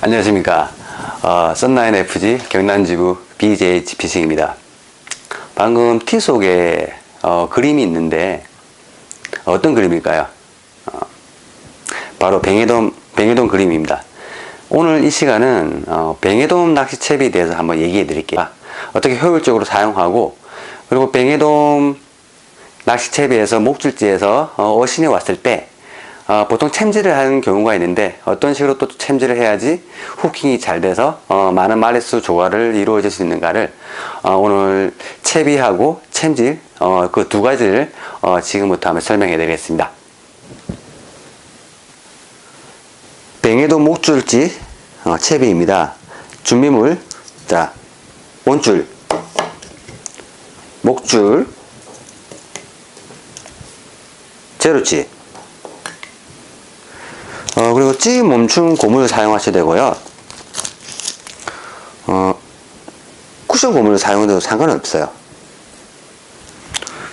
안녕하십니까. 썬라인 FG 경남지부 BJH 피싱입니다. 방금 티 속에 그림이 있는데 어떤 그림일까요? 바로 뱅에돔 그림입니다. 오늘 이 시간은 뱅에돔 낚시채비에 대해서 한번 얘기해 드릴게요. 어떻게 효율적으로 사용하고, 그리고 뱅에돔 낚시채비에서 목줄지에서 어신이 왔을 때 보통 챔질을 하는 경우가 있는데, 어떤 식으로 또 챔질을 해야지 후킹이 잘 돼서 많은 마리수 조화를 이루어질 수 있는가를 오늘 채비하고 챔질 그 두 가지를 지금부터 한번 설명해 드리겠습니다. 뱅에돔 목줄지 채비입니다. 준비물, 자, 원줄, 목줄, 제로치, 그리고 찌 멈춤 고무를 사용하셔도 되고요. 쿠션 고무를 사용해도 상관은 없어요.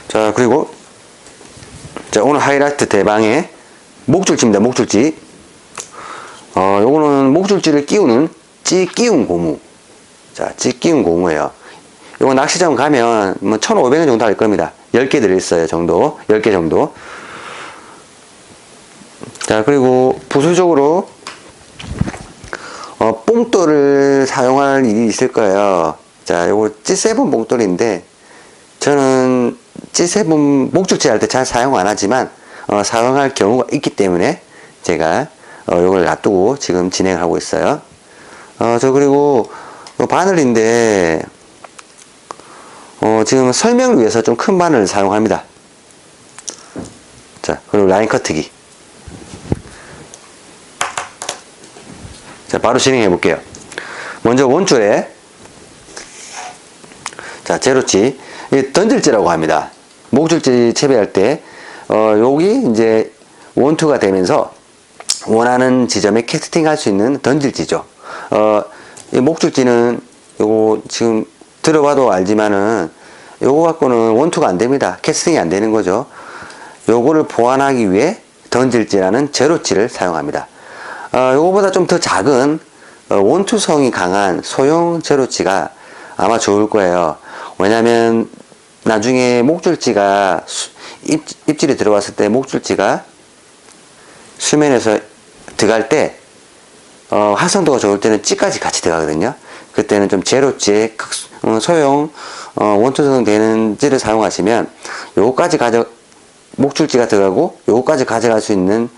자, 그리고 자, 오늘 하이라이트 대방의 목줄지입니다. 목줄지. 요거는 목줄지를 끼우는 찌 끼운 고무. 자, 찌 끼운 고무예요. 요거 낚시장 가면 뭐 1,500원 정도 할 겁니다. 10개 들어있어요. 정도. 10개 정도. 자, 그리고 부수적으로 뽕돌을 사용할 일이 있을 거예요. 자, 요거 G7 뽕돌인데, 저는 G7 목줄지 할 때 잘 사용 안 하지만 사용할 경우가 있기 때문에 제가 요걸 놔두고 지금 진행을 하고 있어요. 저 그리고 바늘인데 지금 설명을 위해서 좀 큰 바늘을 사용합니다. 자, 그리고 라인 커트기. 자, 바로 진행해 볼게요. 먼저 원줄에, 자, 제로치, 던질지라고 합니다. 목줄지 채비할 때, 여기 이제 원투가 되면서 원하는 지점에 캐스팅 할 수 있는 던질지죠. 이 목줄지는 요거 지금 들어봐도 알지만은 요거 갖고는 원투가 안 됩니다. 캐스팅이 안 되는 거죠. 요거를 보완하기 위해 던질지라는 제로치를 사용합니다. 요거보다 좀 더 작은 원투성이 강한 소형 제로치가 아마 좋을 거예요. 왜냐면 나중에 목줄지가 입질이 들어왔을 때 목줄지가 수면에서 들어갈 때 활성도가 좋을 때는 찌까지 같이 들어가거든요. 그때는 좀 제로치의 소형 원투성 되는 찌를 사용하시면 요거까지 목줄지가 들어가고 요거까지 가져갈 수 있는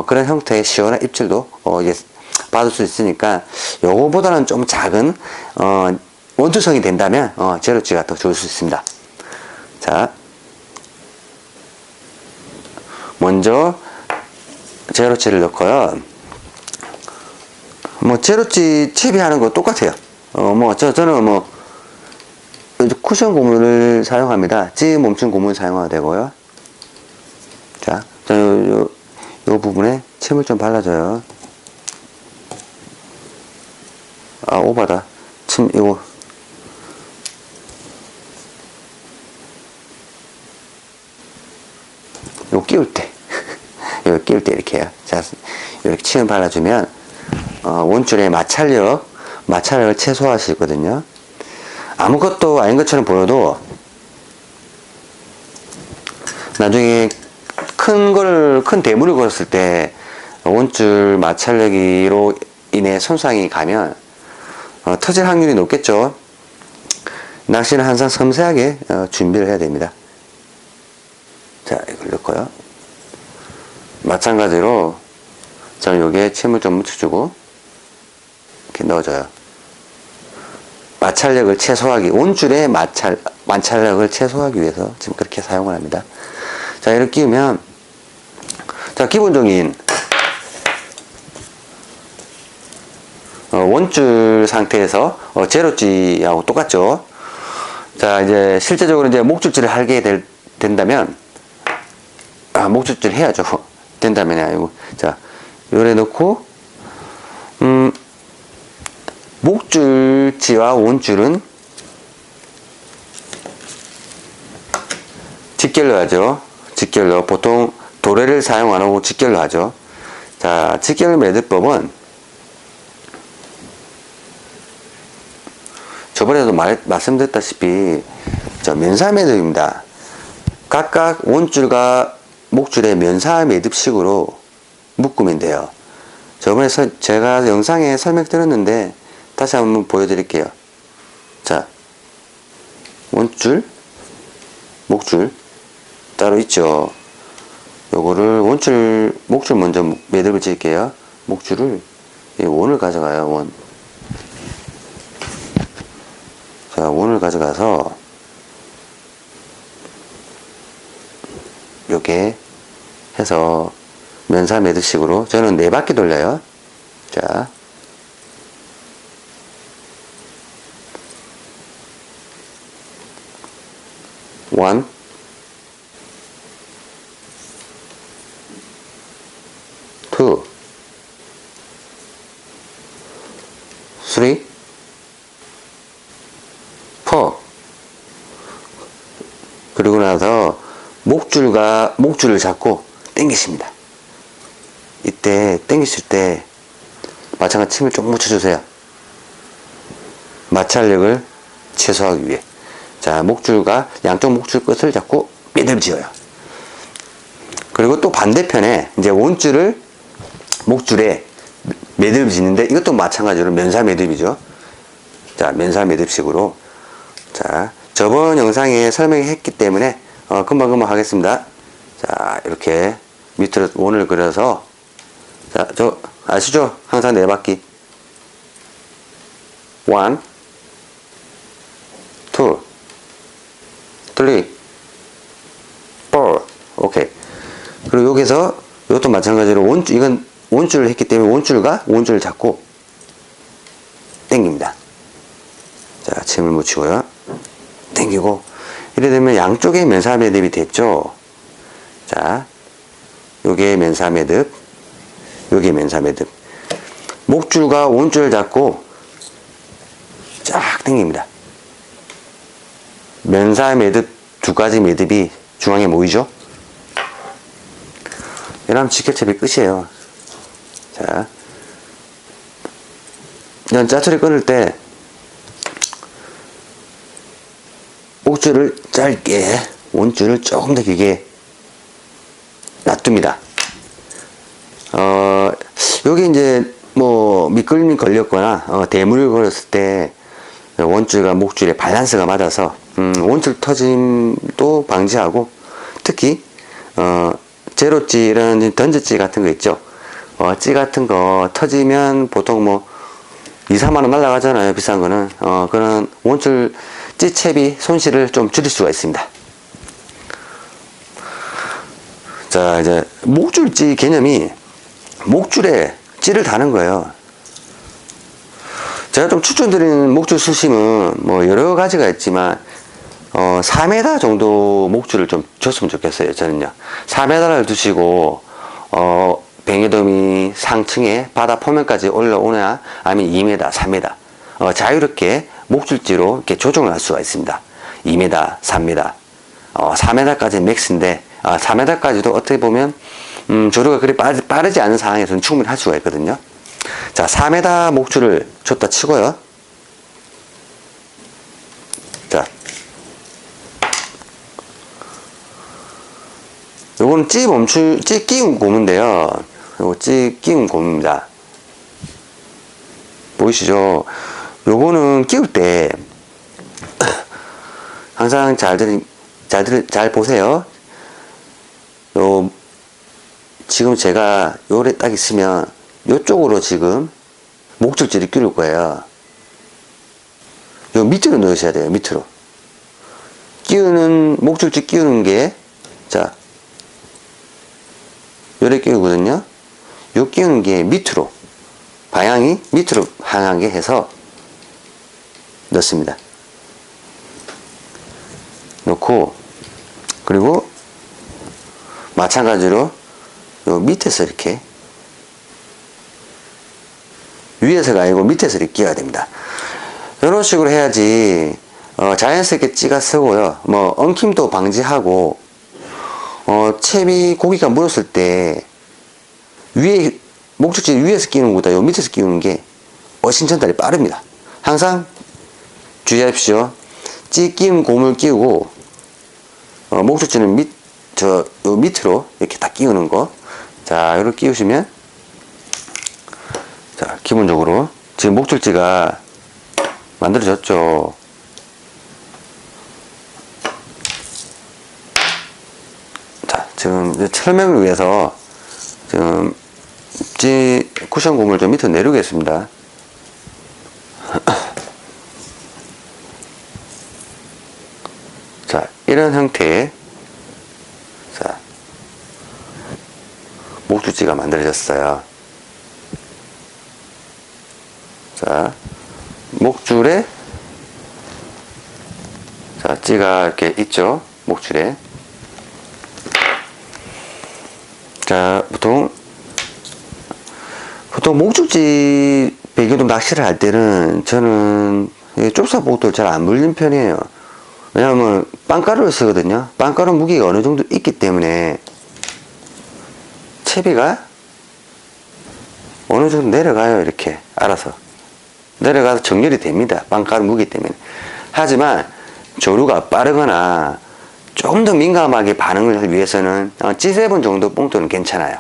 그런 형태의 시원한 입질도 받을 수 있으니까, 요거보다는 좀 작은 원투성이 된다면 제로치가 더 좋을 수 있습니다. 자, 먼저 제로치를 넣고요. 뭐 제로치 채비하는 거 똑같아요. 저는 쿠션 고무를 사용합니다. 찌 멈춘 고무를 사용하도 되고요. 자, 요 부분에 침을 좀 발라줘요. 오바다. 침, 요거 끼울 때. 요거 끼울 때 이렇게 해요. 자, 이렇게 침을 발라주면, 원줄의 마찰력을 최소화할 수 있거든요. 아무것도 아닌 것처럼 보여도, 나중에 큰 대물을 걸었을 때, 원줄 마찰력으로 인해 손상이 가면, 터질 확률이 높겠죠. 낚시는 항상 섬세하게 준비를 해야 됩니다. 자, 이걸 넣고요. 마찬가지로 저는 여기에 침을 좀 묻혀주고 이렇게 넣어줘요. 마찰력을 최소화하기, 온줄의 마찰력을 최소화하기 위해서 지금 그렇게 사용을 합니다. 자, 이렇게 끼우면, 자, 기본적인 원줄 상태에서 제로찌하고 똑같죠. 자, 이제 실제적으로 이제 목줄질을 하게 된다면, 목줄질 해야죠. 된다면이 아니고, 자, 요래 넣고, 목줄지와 원줄은 직결로 하죠. 직결로. 보통 도래를 사용 안 하고 직결로 하죠. 자, 직결 매듭법은 저번에도 말씀드렸다시피 면사 매듭입니다. 각각 원줄과 목줄의 면사 매듭식으로 묶으면 돼요. 저번에 제가 영상에 설명드렸는데 다시 한번 보여드릴게요. 자, 원줄, 목줄 따로 있죠. 요거를 목줄 먼저 매듭을 지을게요. 목줄을 원을 가져가요. 원. 자, 원을 가져가서 요게 해서 면사 매듭식으로 저는 4바퀴 돌려요. 자, 원, 투, 쓰리, 포. 그리고 나서 목줄을 잡고 당기십니다. 이때 당기실 때 마찬가지 침을 조금 묻혀주세요. 마찰력을 최소화하기 위해. 자, 양쪽 목줄 끝을 잡고 매듭 지어요. 그리고 또 반대편에 이제 목줄에 매듭을 짓는데 이것도 마찬가지로 면사 매듭이죠. 자, 면사 매듭식으로. 자, 저번 영상에 설명했기 때문에 금방 하겠습니다. 자, 이렇게 밑으로 원을 그려서, 자, 아시죠? 항상 4바퀴. 1, 2, 3, 4. 오케이. 그리고 여기서 이것도 마찬가지로 이건 원줄을 했기 때문에 원줄을 잡고 당깁니다. 자, 침을 묻히고요. 당기고 이래 되면 양쪽에 면사 매듭이 됐죠. 자, 요게 면사 매듭, 요게 면사 매듭. 목줄과 원줄을 잡고 쫙 당깁니다. 면사 매듭 2가지 매듭이 중앙에 모이죠. 이러면 직결cep이 끝이에요. 자, 이런 짜투리 끊을 때 목줄을 짧게, 원줄을 조금 더 길게 놔둡니다. 여기 이제 미끌림이 걸렸거나 대물이 걸렸을 때 원줄과 목줄의 밸런스가 맞아서 원줄 터짐도 방지하고, 특히 제로찌 이런 던저찌 같은 거 있죠. 찌 같은 거 터지면 보통 2, 3만원 날라가잖아요. 비싼 거는. 그런 원줄 찌채비 손실을 좀 줄일 수가 있습니다. 자, 이제 목줄찌 개념이 목줄에 찌를 다는 거예요. 제가 좀 추천드리는 목줄 수심은 여러 가지가 있지만 4m 정도 목줄을 좀 줬으면 좋겠어요. 저는요. 4m를 두시고 뱅에돔이 상층에 바다 표면까지 올라오냐, 아니면 2m, 3m 자유롭게 목줄지로 이렇게 조정을 할 수가 있습니다. 2m, 3m, 4m까지 맥스인데 4m까지도 어떻게 보면 조류가 그리 빠르지 않은 상황에서는 충분히 할 수가 있거든요. 자, 4m 목줄을 줬다 치고요. 자, 요거는 찌 끼운 고무인데요. 요거 찌 끼운 고무입니다. 보이시죠? 요거는 끼울 때 항상 잘 보세요. 지금 제가 요래 딱 있으면 요쪽으로 지금 목줄지를 끼울 거예요. 요 밑으로 넣으셔야 돼요. 밑으로. 목줄지 끼우는 게, 자, 요래 끼우거든요. 요 끼우는 게 밑으로, 방향이 밑으로 향하게 해서 넣습니다. 넣고, 그리고 마찬가지로 요 밑에서 이렇게, 위에서가 아니고 밑에서 이렇게 끼워야 됩니다. 이런 식으로 해야지 자연스럽게 찌가 서고요. 엉킴도 방지하고, 채비 고기가 물었을 때 목줄지 위에서 끼우는 것보다 요 밑에서 끼우는 게 훨씬 전달이 빠릅니다. 항상 주의하십시오. 찌 끼운 고무를 끼우고, 목줄지는 요 밑으로 이렇게 딱 끼우는 거. 자, 이렇게 끼우시면, 자, 기본적으로 지금 목줄지가 만들어졌죠. 자, 지금 설명을 위해서 지금 쿠션 고무를 좀 밑으로 내리겠습니다. 자, 이런 형태의 자, 목줄지가 만들어졌어요. 자, 목줄에 자, 찌가 이렇게 있죠. 목줄에. 자, 보통 목줄지 배경도 낚시를 할 때는 저는 좁사복도 잘 안 물린 편이에요. 왜냐하면 빵가루를 쓰거든요. 빵가루 무게가 어느 정도 있기 때문에 채비가 어느 정도 내려가요. 이렇게 알아서 내려가서 정렬이 됩니다. 빵가루 무게 때문에. 하지만 조류가 빠르거나 조금 더 민감하게 반응을 하기 위해서는 G7 정도 봉돌은 괜찮아요.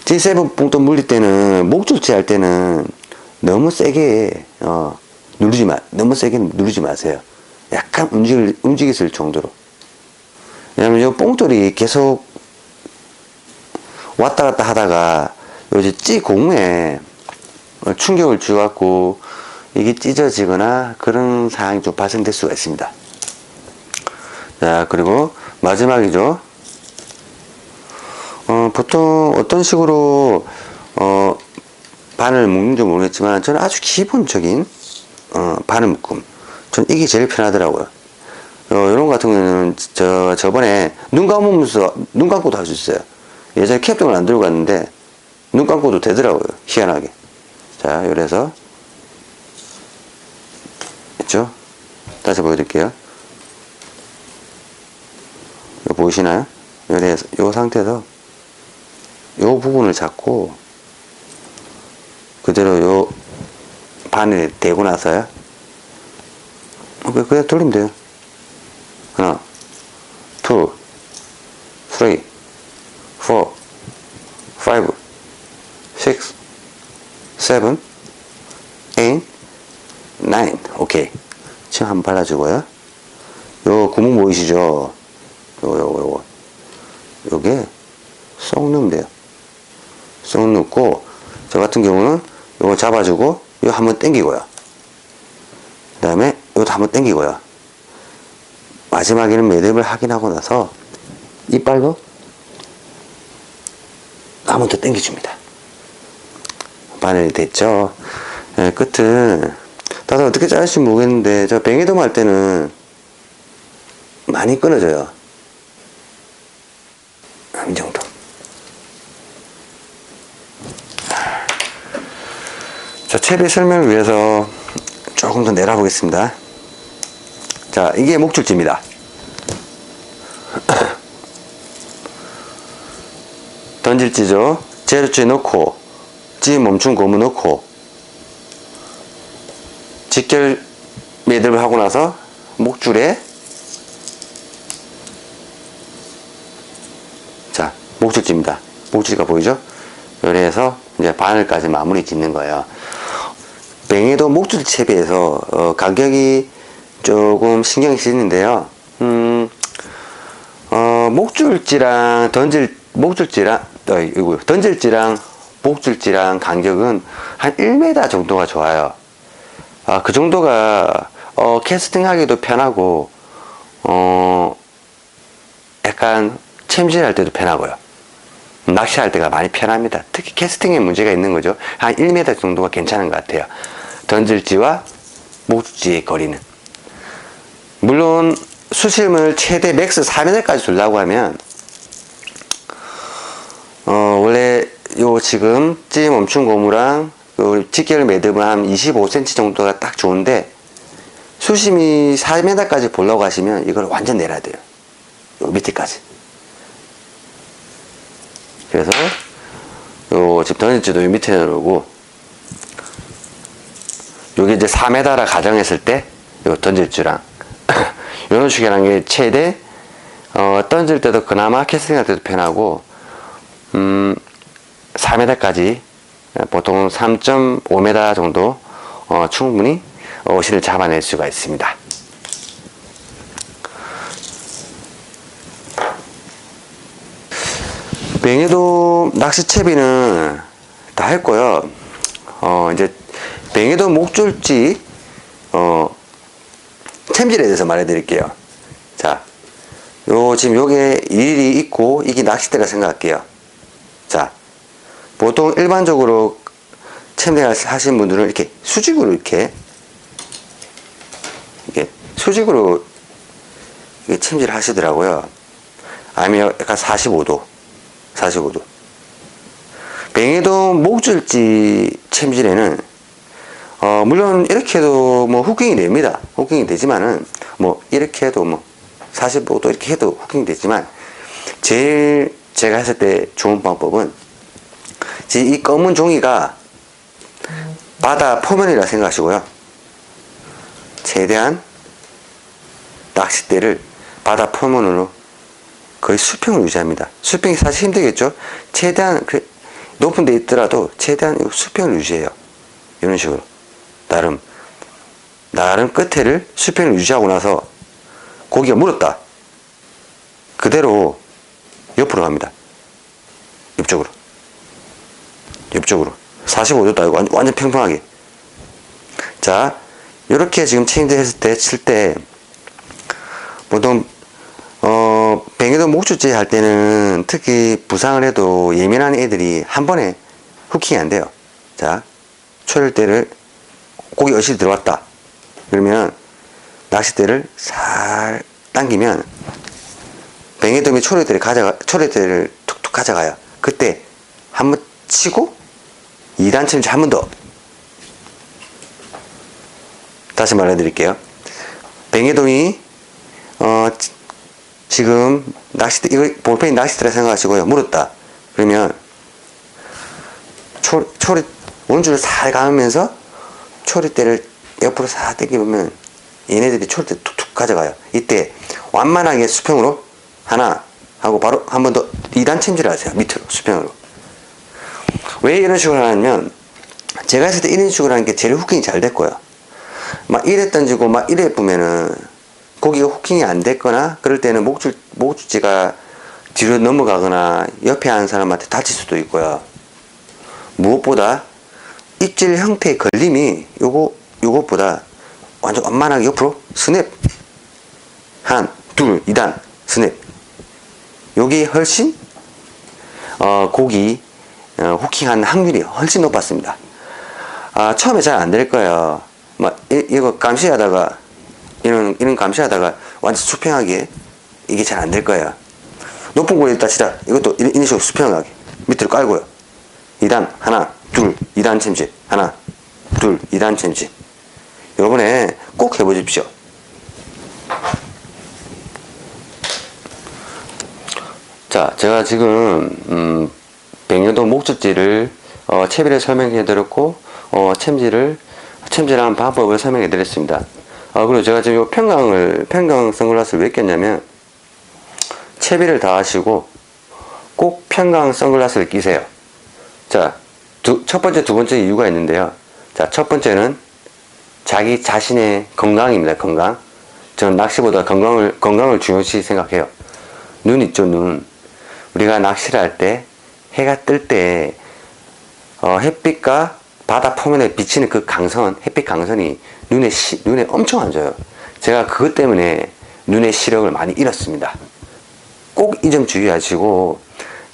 G7 봉돌 물릴 때는 목줄지 할 때는 너무 세게 너무 세게 누르지 마세요. 약간 움직였을 정도로. 왜냐면 이 봉돌이 계속 왔다 갔다 하다가 요즘 찌 공에 충격을 주갖고 이게 찢어지거나 그런 상황이 좀 발생될 수가 있습니다. 자, 그리고 마지막이죠. 보통 어떤 식으로 바늘 묶는지 모르겠지만 저는 아주 기본적인 바늘 묶음, 전 이게 제일 편하더라고요. 이런 거 같은 경우는 저번에 눈 감고도 할 수 있어요. 예전에 캡등을 안 들고 갔는데 눈 감고도 되더라고요. 희한하게. 자, 이래서 있죠? 다시 보여드릴게요. 이거 보이시나요? 이 상태에서 이 부분을 잡고 그대로 요 바늘에 대고 나서요. 그냥 돌리면 돼요. 하나, 둘, 3, 4, 5, 6, 7, 8, 9. 오케이. 지금 한번 발라주고요. 요 구멍 보이시죠? 요게 쏙 넣으면 돼요. 쏙 넣고, 저 같은 경우는 요거 잡아주고, 요 한번 당기고요. 그 다음에 요것도 한번 당기고요. 마지막에는 매듭을 확인하고 나서 이빨도 한 번 더 당겨줍니다. 바늘이 됐죠? 네, 끝은 다들 어떻게 자를지 모르겠는데 저 뱅에돔 할 때는 많이 끊어져요. 이 정도. 자, 채비 설명을 위해서 조금 더 내려보겠습니다. 자, 이게 목줄지입니다. 던질지죠. 제로째 넣고 찌 멈춘 고무 넣고 직결 매듭을 하고 나서 목줄에 자, 목줄지입니다. 목줄지가 보이죠? 요래서 이제 바늘까지 마무리 짓는 거예요. 뱅에돔 목줄 채비에서 가격이 조금 신경이 쓰이는데요. 목줄지랑 던질지랑 목줄지랑 간격은 한 1m 정도가 좋아요. 그 정도가 캐스팅 하기도 편하고 약간 챔질할 때도 편하고요. 낚시할 때가 많이 편합니다. 특히 캐스팅에 문제가 있는 거죠. 한 1m 정도가 괜찮은 것 같아요. 던질지와 목줄지의 거리는. 물론 수심을 최대 맥스 4m까지 두려고 하면 원래 요 지금 찌 멈춘 고무랑 직결 매듭은 한 25cm 정도가 딱 좋은데 수심이 4m까지 보려고 하시면 이걸 완전 내려야 돼요. 요 밑에까지. 그래서 요 지금 던질지도 요 밑에 내려오고 요게 이제 4m라 가정했을 때 요 던질줄랑 요런 식이라는 게 최대 던질 때도 그나마 캐스팅할 때도 편하고 4m까지 보통 3.5m 정도 충분히 어시를 잡아낼 수가 있습니다. 뱅에돔 낚시채비는 다 했고요. 이제 뱅에돔 목줄지 챔질에 대해서 말해 드릴게요. 자, 지금 요게 일일이 있고 이게 낚싯대라 생각할게요. 자, 보통 일반적으로 챔질 하시는 분들은 이렇게 수직으로 이렇게 수직으로 챔질을 하시더라고요. 아니면 약간 45도. 뱅에돔 목줄지 챔질에는 물론 이렇게 해도 뭐 후킹이 됩니다. 후킹이 되지만은 뭐 이렇게 해도 뭐 45도 이렇게 해도 후킹이 되지만 제일 제가 했을 때 좋은 방법은 이 검은 종이가 바다 표면이라 생각하시고요. 최대한 낚싯대를 바다 표면으로 거의 수평을 유지합니다. 수평이 사실 힘들겠죠. 최대한 높은 데 있더라도 최대한 수평을 유지해요. 이런 식으로 나름 끝에를 수평을 유지하고 나서 고기가 물었다. 그대로 옆으로 갑니다. 옆쪽으로 45도도 아니고 완전 평평하게. 자, 이렇게 지금 체인지 했을 때 칠 때 보통 뱅에돔 목줄지 할 때는 특히 부상을 해도 예민한 애들이 한 번에 후킹이 안 돼요. 자, 초릴대를 고기 어실이 들어왔다. 그러면 낚싯대를 살 당기면 뱅에돔이 초릴대를 툭툭 가져가요. 그때 한 번 치고 2단 챔질 한 번 더. 다시 말해드릴게요. 뱅에돔이 지금 낚싯대, 이거 볼펜이 낚싯대라 생각하시고요. 물었다. 그러면 원줄을 살 감으면서 초리대를 옆으로 싹 당겨보면 얘네들이 초리대 툭툭 가져가요. 이때 완만하게 수평으로 하나 하고 바로 한 번 더 2단 챔질을 하세요. 밑으로 수평으로. 왜 이런 식으로 하냐면 제가 했을 때 이런 식으로 하는 게 제일 후킹이 잘 됐고요. 막 이래 던지고 막 이래 보면은 고기가 후킹이 안 됐거나 그럴 때는 목줄지가 뒤로 넘어가거나 옆에 하는 사람한테 다칠 수도 있고요. 무엇보다 입질 형태의 걸림이 요것보다 완전 완만하게 옆으로 스냅 한, 둘, 2단 스냅 요게 훨씬 고기 후킹하는 확률이 훨씬 높았습니다. 처음에 잘 안 될 거예요. 막 이거 감시하다가 이런 감시하다가 완전 수평하게 이게 잘 안 될 거예요. 높은 고리 있다 치자. 이것도 이런 식으로 수평하게 밑으로 깔고요. 2단 하나 둘 2단 챔질 하나 둘 2단 챔질. 요번에 꼭 해보십시오. 자, 제가 지금 뱅에돔 목줄지를 채비를 설명해 드렸고 챔질하는 방법을 설명해 드렸습니다. 그리고 제가 지금 평강 선글라스를 왜 꼈냐면 채비를 다 하시고 꼭 평강 선글라스를 끼세요. 자, 첫 번째, 두 번째 이유가 있는데요. 자, 첫 번째는 자기 자신의 건강입니다. 건강. 저는 낚시보다 건강을 중요시 생각해요. 눈 있죠, 눈. 우리가 낚시를 할 때 해가 뜰 때 햇빛과 바다 표면에 비치는 그 강선, 햇빛 강선이 눈에 엄청 안 좋아요. 제가 그것 때문에 눈의 시력을 많이 잃었습니다. 꼭 이 점 주의하시고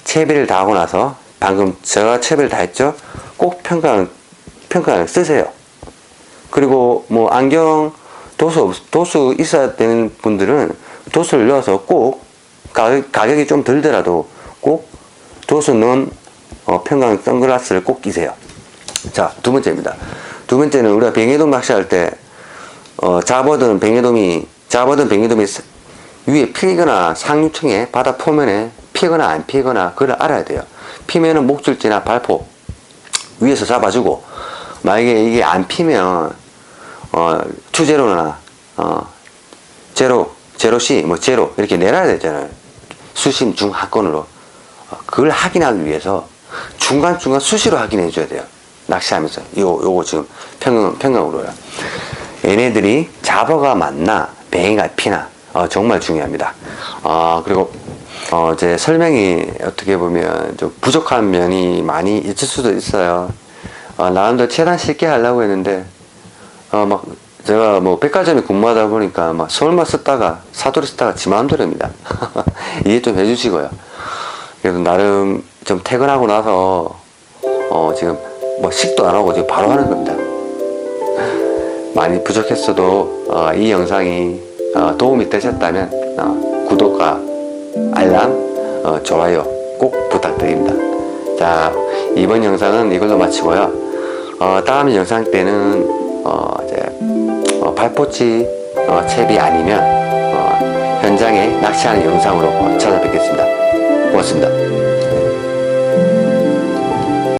채비를 다 하고 나서 방금 제가 채비를 다 했죠? 꼭 평강을 쓰세요. 그리고 뭐 안경 도수 있어야 되는 분들은 도수를 넣어서 꼭 가격이 좀 들더라도 꼭 도수 넣은 평강 선글라스를 꼭 끼세요. 자, 두 번째입니다. 두 번째는 우리가 뱅에돔 낚시할 때 잡아든 뱅에돔이 위에 피거나 상류층에 바다 표면에 피거나 안 피거나 그걸 알아야 돼요. 피면은 목줄지나 발포 위에서 잡아주고, 만약에 이게 안 피면 투제로나 제로 C 뭐 제로 이렇게 내놔야 되잖아요. 수심 중 하권으로. 그걸 확인하기 위해서 중간중간 수시로 확인해 줘야 돼요. 낚시하면서 요거 지금 평균으로요. 얘네들이 잡어가 맞나 뱅이가 피나 정말 중요합니다. 그리고 제 설명이 어떻게 보면 좀 부족한 면이 많이 있을 수도 있어요. 나름대로 최대한 쉽게 하려고 했는데 막 제가 뭐 백화점에 근무하다 보니까 막 서울말 썼다가 사투리 썼다가 지 마음대로입니다. 이해 좀 해주시고요. 그래서 나름 좀 퇴근하고 나서 지금 뭐 식도 안 하고 지금 바로 하는 겁니다. 많이 부족했어도 이 영상이 도움이 되셨다면 구독과 알람, 좋아요 꼭 부탁드립니다. 자, 이번 영상은 이걸로 마치고요. 다음 영상 때는 이제 발포치 채비 아니면 현장에 낚시하는 영상으로 찾아뵙겠습니다. 고맙습니다.